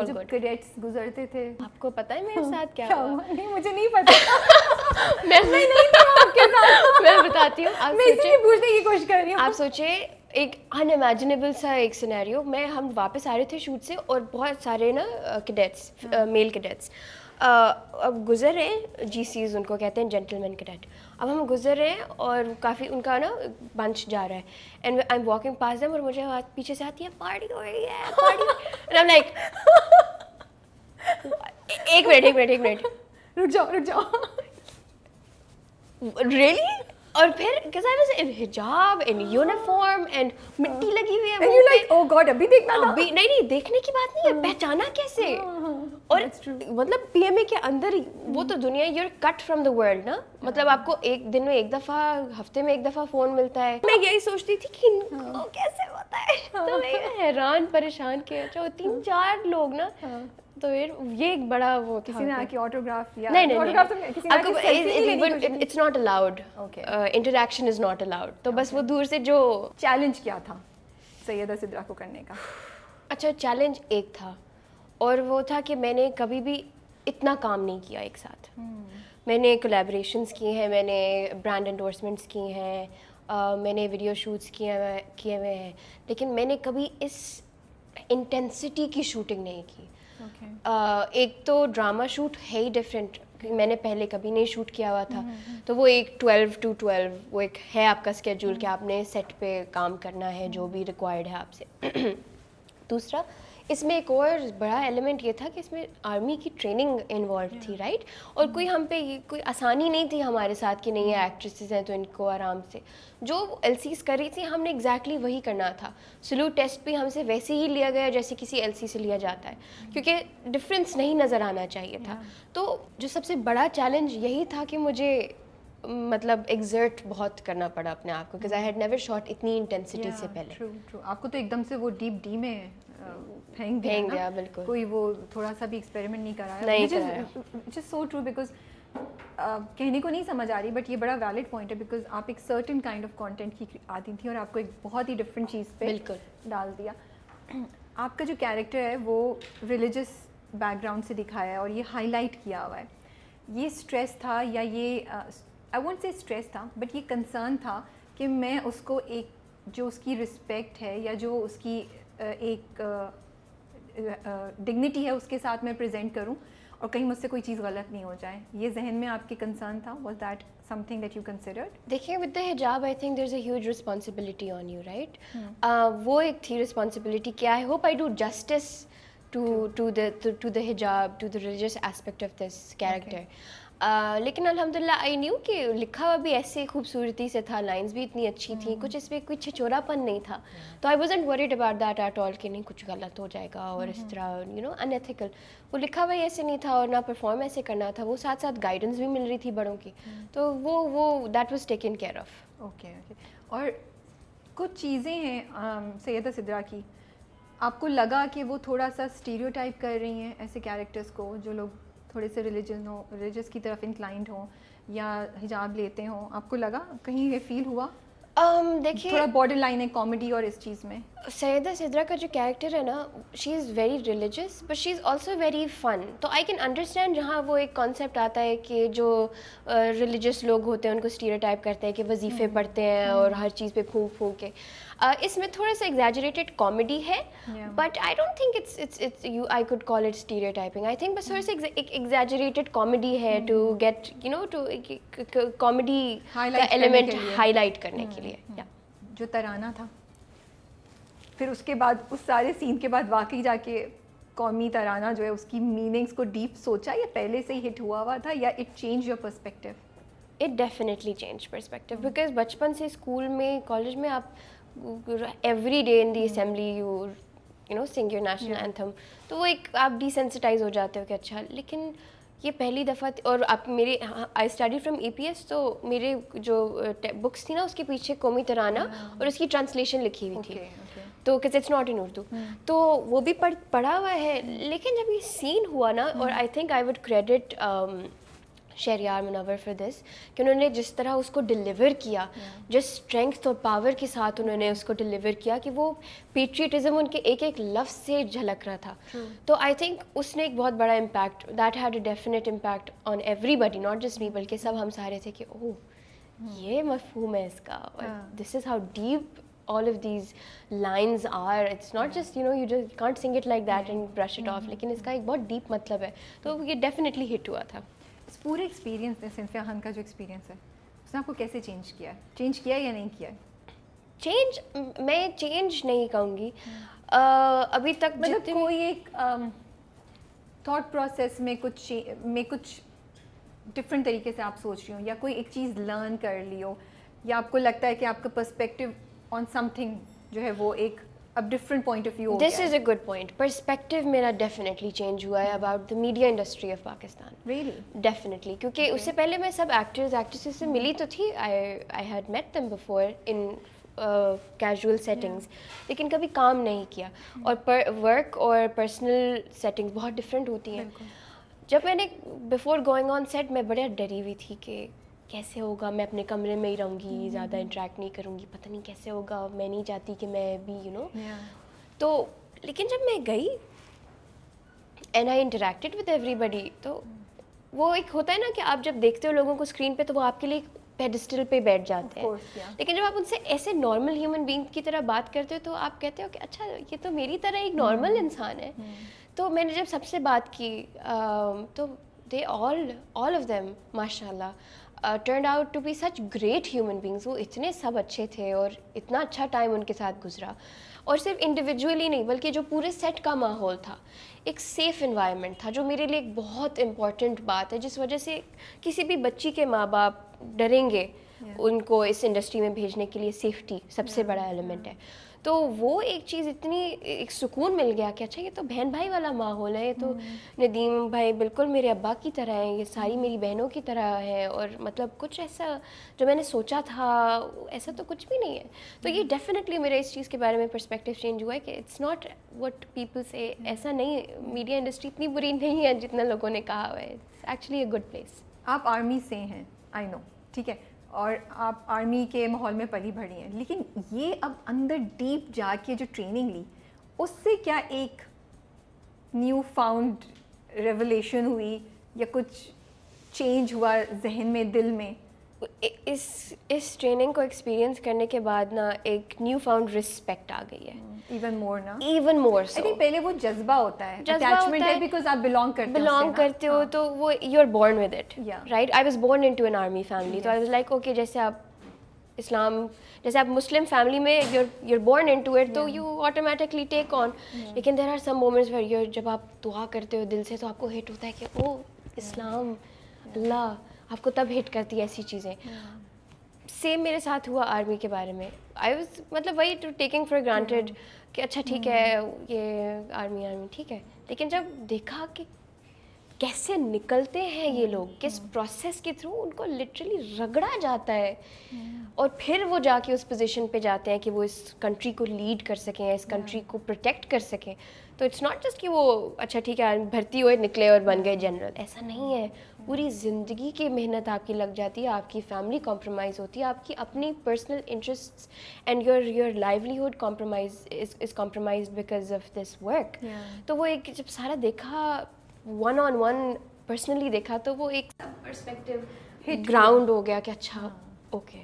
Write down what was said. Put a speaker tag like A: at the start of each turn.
A: جب کیڈٹس گزرتے تھے
B: آپ کو پتہ ہے میرے ساتھ کیا ہوا؟
A: نہیں مجھے نہیں پتا.
B: میں بتاتی ہوں.
A: میں اسی لیے پوچھنے کی کوشش کر رہی ہوں.
B: آپ سوچے ایک ان امیجنیبل سا ایک سینیریو, ہم واپس آ رہے تھے شوٹ سے اور بہت سارے نا کیڈیٹس, میل کیڈیٹس اب گزر رہے ہیں, جی سیز ان کو کہتے ہیں, جینٹل مین کیڈیٹ. اب ہم گزر رہے ہیں اور کافی ان کا نا بنچ جا رہا ہے, and I am walking pass them, اور مجھے پیچھے سے آتی ہے پارٹی ہو رہی ہے, party, and I am like ایک منٹ
A: رک جاؤ
B: ریئلی. اور پھر because I was in hijab, in uniform, and مٹی لگی ہوئی ہے
A: and you like oh god ابھی دیکھنا تھا.
B: نہیں دیکھنے کی بات نہیں ہے, پہچانا کیسے. اور مطلب پی ایم اے کے اندر وہ تو دنیا, you are cut from the world نا, مطلب آپ کو ایک دن میں ایک دفعہ, ہفتے میں ایک دفعہ فون ملتا ہے. میں یہی سوچتی تھی کہ ان کو کیسے ہوتا ہے, تو میں حیران پریشان کیا. 3-4 لوگ نا, تو یہ ایک بڑا وہ
A: کسی نے آ کے آٹوگراف یا
B: نہیں it's not allowed, interaction is not allowed. تو بس وہ دور سے جو
A: چیلنج کیا تھا سیدہ سدرا کو کرنے کا.
B: اچھا چیلنج ایک تھا, اور وہ تھا کہ میں نے کبھی بھی اتنا کام نہیں کیا ایک ساتھ. میں نے کولیبریشنس کی ہیں, میں نے برانڈ انڈورسمنٹس کی ہیں, میں نے ویڈیو شوٹس کیے ہوئے ہیں, لیکن میں نے کبھی اس انٹینسٹی کی شوٹنگ نہیں کی. ایک تو ڈرامہ شوٹ ہے ہی ڈفرینٹ, میں نے پہلے کبھی نہیں شوٹ کیا ہوا تھا, تو وہ ایک 12 to 12 وہ ایک ہے آپ کا اسکیڈول کہ آپ نے سیٹ پہ کام کرنا ہے جو بھی ریکوائرڈ ہے آپ سے. دوسرا اس میں ایک اور بڑا ایلیمنٹ یہ تھا کہ اس میں آرمی کی ٹریننگ انوالو تھی, رائٹ. اور کوئی ہم پہ کوئی آسانی نہیں تھی ہمارے ساتھ کہ نہیں ایکٹریسز ہیں تو ان کو آرام سے جو ایل سیز کر رہی تھی ہم نے ایگزیکٹلی وہی کرنا تھا. سلوٹ ٹیسٹ بھی ہم سے ویسے ہی لیا گیا جیسے کسی ایل سی سے لیا جاتا ہے, کیونکہ ڈفرینس نہیں نظر آنا چاہیے تھا. تو جو سب سے بڑا چیلنج یہی تھا کہ مجھے مطلب ایگزرٹ بہت کرنا پڑا اپنے آپ کو, because I had never shot اتنی انٹینسٹی سے پہلے.
A: آپ کو تو ایک دم سے وہ ڈیپ ڈی میں پھینک
B: گیا, بالکل
A: کوئی وہ تھوڑا سا بھی ایکسپیریمنٹ نہیں کرایا, which is so true because کہنے کو نہیں سمجھ آ رہی, بٹ یہ بڑا ویلڈ پوائنٹ ہے, بیکاز آپ ایک سرٹن کائنڈ آف کانٹینٹ کی آتی تھی اور آپ کو ایک بہت ہی ڈفرینٹ چیز پہ ڈال دیا. آپ کا جو کیریکٹر ہے وہ ریلیجس بیک گراؤنڈ سے دکھایا ہے اور یہ ہائی لائٹ کیا ہوا ہے. یہ اسٹریس تھا یا یہ آئی وونٹ سے اسٹریس تھا, بٹ یہ کنسرن تھا کہ میں اس کو ایک جو اس کی رسپیکٹ ہے یا جو اس کی ایک ڈگنیٹی ہے اس کے ساتھ میں پریزنٹ کروں اور کہیں مجھ سے کوئی چیز غلط نہیں ہو جائے. یہ ذہن میں آپ کے کنسرن تھا, was that some thing that you considered?
B: دیکھیے ود دا حجاب I think there is a huge responsibility on you, right. وہ ایک تھی رسپانسبلٹی کہ I hope I do justice to the hijab, to the religious aspect of this character. لیکن الحمدللہ I knew کہ لکھا ہوا بھی ایسے خوبصورتی سے تھا, لائنس بھی اتنی اچھی تھیں, کچھ اس میں کوئی چھچورا پن نہیں تھا. تو I wasn't worried about that at all کہ نہیں کچھ غلط ہو جائے گا اور اس طرح ان ایتھیکل. وہ لکھا ہوا ہی ایسے نہیں تھا اور نہ پرفارم ایسے کرنا تھا, وہ ساتھ ساتھ گائیڈنس بھی مل رہی تھی بڑوں کی, تو وہ that was taken care of.
A: Okay. اور کچھ چیزیں ہیں سیدہ سدرا کی, آپ کو لگا کہ وہ تھوڑا سا اسٹیریوٹائپ کر رہی ہیں ایسے کیریکٹرس کو جو لوگ تھوڑے سے ریلیجس کی طرف انکلائنڈ ہوں یا حجاب لیتے ہوں, آپ کو لگا کہیں یہ فیل ہوا؟
B: دیکھیے
A: تھوڑا بارڈر لائن ہے کامیڈی اور اس چیز میں.
B: سیدہ سدرا کا جو کیریکٹر ہے نا, she is very religious but she is also very fun. تو آئی کین انڈرسٹینڈ جہاں وہ ایک کانسیپٹ آتا ہے کہ جو ریلیجس لوگ ہوتے ہیں ان کو اسٹیریوٹائپ کرتے ہیں کہ وظیفے پڑھتے ہیں اور ہر چیز پہ پھونک پھونک کے. اس میں تھوڑا سا ایگزیجریٹڈ کامیڈی ہے, but I don't think it's I could call it stereotyping. I think بس تھوڑا سا ایک ایگزیجریٹڈ کامیڈی ہے ٹو گیٹ ٹو کامیڈی کا ایلیمنٹ ہائی لائٹ کرنے کے لیے.
A: جو ترانہ تھا پھر اس کے بعد اس سارے سین کے بعد واقعی جا کے قومی ترانہ جو ہے اس کی میننگس کو ڈیپ سوچا یا پہلے سے ہی ہٹ ہوا تھا, یا it change your perspective?
B: It definitely change perspective, because بچپن سے اسکول میں کالج میں آپ every day in the assembly you سنگ یور نیشنل اینتھم, تو وہ ایک آپ ڈیسینسٹائز ہو جاتے ہو کہ اچھا. لیکن یہ پہلی دفعہ اور آپ میرے I study from a P S, تو میرے جو بکس تھی نا اس کے پیچھے قومی ترانہ اور اس کی ٹرانسلیشن لکھی ہوئی تھی, تو کہ اٹس ناٹ ان اردو, تو وہ بھی پڑھا ہوا ہے. لیکن جب یہ سین ہوا نا, اور I think I would credit Shaheryar Munawar for this کہ انہوں نے جس طرح اس کو ڈلیور کیا, جس اسٹرینتھ اور پاور کے ساتھ انہوں نے اس کو ڈلیور کیا کہ وہ پیٹریٹزم ان کے ایک ایک لفظ سے جھلک رہا تھا. تو آئی تھنک اس نے ایک بہت بڑا impact, that had a definite impact on everybody, not just me, بلکہ سب ہم سارے تھے کہ اوہ یہ مفہوم ہے اس کا, اور this is how deep all of these lines are. It's not just, you know, you just can't sing it like that and brush it off, لیکن اس کا ایک بہت ڈیپ مطلب ہے. تو یہ ڈیفینیٹلی ہٹ ہوا تھا.
A: اس پورے ایکسپیرینس میں صنفیہ خان کا جو ایکسپیرینس ہے اس نے آپ کو کیسے چینج کیا ہے, چینج کیا یا نہیں کیا ہے؟
B: چینج میں چینج نہیں کہوں گی ابھی تک,
A: مطلب کوئی ایک تھاٹ پروسیس میں کچھ ڈفرینٹ طریقے سے آپ سوچ رہی ہوں, یا کوئی ایک چیز لرن کر لی ہو, یا آپ کو لگتا ہے کہ آپ کا پرسپیکٹیو آن سم تھنگ جو ہے وہ ایک اب ڈفرینٹ پوائنٹ آف ویو ہو گیا ہے.
B: دس از اے گڈ پوائنٹ. پرسپیکٹیو میرا ڈیفینیٹلی چینج ہوا ہے about the media industry of Pakistan.
A: Really?
B: Definitely, کیونکہ اس سے پہلے میں سب ایکٹرز ایکٹریسز سے ملی تو تھی, I had met them before in casual settings, لیکن کبھی کام نہیں کیا. اور ورک اور پرسنل سیٹنگس بہت ڈفرینٹ ہوتی ہیں. جب میں نے بفور گوئنگ آن سیٹ میں بڑا ڈری ہوئی تھی کہ کیسے ہوگا, میں اپنے کمرے میں ہی رہوں گی, زیادہ انٹریکٹ نہیں کروں گی, پتہ نہیں کیسے ہوگا, میں نہیں چاہتی کہ میں بھی یو نو. تو لیکن جب میں گئی and I interacted with everybody, تو وہ ایک ہوتا ہے نا کہ آپ جب دیکھتے ہو لوگوں کو اسکرین پہ تو وہ آپ کے لیے پیڈسٹل پہ بیٹھ جاتے ہیں, لیکن جب آپ ان سے ایسے نارمل ہیومن بینگ کی طرح بات کرتے ہو تو آپ کہتے ہو کہ اچھا یہ تو میری طرح ایک نارمل انسان ہے. تو میں نے جب سب سے بات کی تو دے all of them ماشاء اللہ turned out to be such great human beings. وہ اتنے سب اچھے تھے اور اتنا اچھا ٹائم ان کے ساتھ گزرا, اور صرف انڈیویجولی نہیں بلکہ جو پورے سیٹ کا ماحول تھا ایک سیف انوائرمنٹ تھا, جو میرے لیے ایک بہت امپورٹنٹ بات ہے, جس وجہ سے کسی بھی بچی کے ماں باپ ڈریں گے ان کو اس انڈسٹری میں بھیجنے کے لیے. سیفٹی سب سے بڑا ایلیمنٹ ہے. تو وہ ایک چیز اتنی ایک سکون مل گیا کہ اچھا یہ تو بہن بھائی والا ماحول ہے, یہ تو ندیم بھائی بالکل میرے ابا کی طرح ہیں, یہ ساری میری بہنوں کی طرح ہیں, اور مطلب کچھ ایسا جو میں نے سوچا تھا ایسا تو کچھ بھی نہیں ہے. تو یہ ڈیفینیٹلی میرا اس چیز کے بارے میں پرسپیکٹیو چینج ہوا ہے کہ اٹس ناٹ وٹ پیپل سے, ایسا نہیں, میڈیا انڈسٹری اتنی بری نہیں ہے جتنا لوگوں نے کہا ہوا ہے. It's actually a good place.
A: آپ آرمی سے ہیں, آئی نو, ٹھیک ہے, اور آپ آرمی کے ماحول میں پلی بڑھی ہیں, لیکن یہ اب اندر ڈیپ جا کے جو ٹریننگ لی اس سے کیا ایک نیو فاؤنڈ ریولیشن ہوئی, یا کچھ چینج ہوا ذہن میں, دل میں؟
B: اس ٹریننگ کو ایکسپیرینس کرنے کے بعد نا ایک نیو فاؤنڈ رسپیکٹ آ گئی ہے.
A: ایون مور نا,
B: ایون مور سو.
A: پہلے وہ جذبہ ہوتا ہے, اٹیچمنٹ ہے, بیکاز آپ بلانگ
B: کرتے ہو تو وہ you are born with it, right. I was born into an army family, تو آئی واز لائک اوکے, جیسے آپ مسلم فیملی میں you are born into it, تو یو آٹومیٹکلی ٹیک آن. لیکن there are some moments where you, جب آپ دعا کرتے ہو دل سے تو آپ کو ہٹ ہوتا ہے کہ او اسلام, اللہ, آپ کو تب ہٹ کرتی ہے ایسی چیزیں. سیم میرے ساتھ ہوا آرمی کے بارے میں. آئی واز مطلب وہی ٹو ٹیکنگ فار گرانٹیڈ کہ اچھا ٹھیک ہے یہ آرمی ٹھیک ہے, لیکن جب دیکھا کہ کیسے نکلتے ہیں یہ لوگ, کس پروسیس کے تھرو ان کو لٹرلی رگڑا جاتا ہے, اور پھر وہ جا کے اس پوزیشن پہ جاتے ہیں کہ وہ اس کنٹری کو لیڈ کر سکیں, اس کنٹری کو پروٹیکٹ کر سکیں. تو اٹس ناٹ جسٹ کہ وہ اچھا ٹھیک ہے بھرتی ہوئے نکلے اور بن گئے جنرل, ایسا نہیں ہے. پوری زندگی کی محنت آپ کی لگ جاتی ہے, آپ کی فیملی کمپرومائز ہوتی ہے, آپ کی اپنی personal interests and your livelihood is compromised because of this work. تو وہ ایک جب سارا دیکھا ون آن ون پرسنلی دیکھا تو وہ ایک پرسپیکٹیو گراؤنڈ ہو گیا کہ اچھا اوکے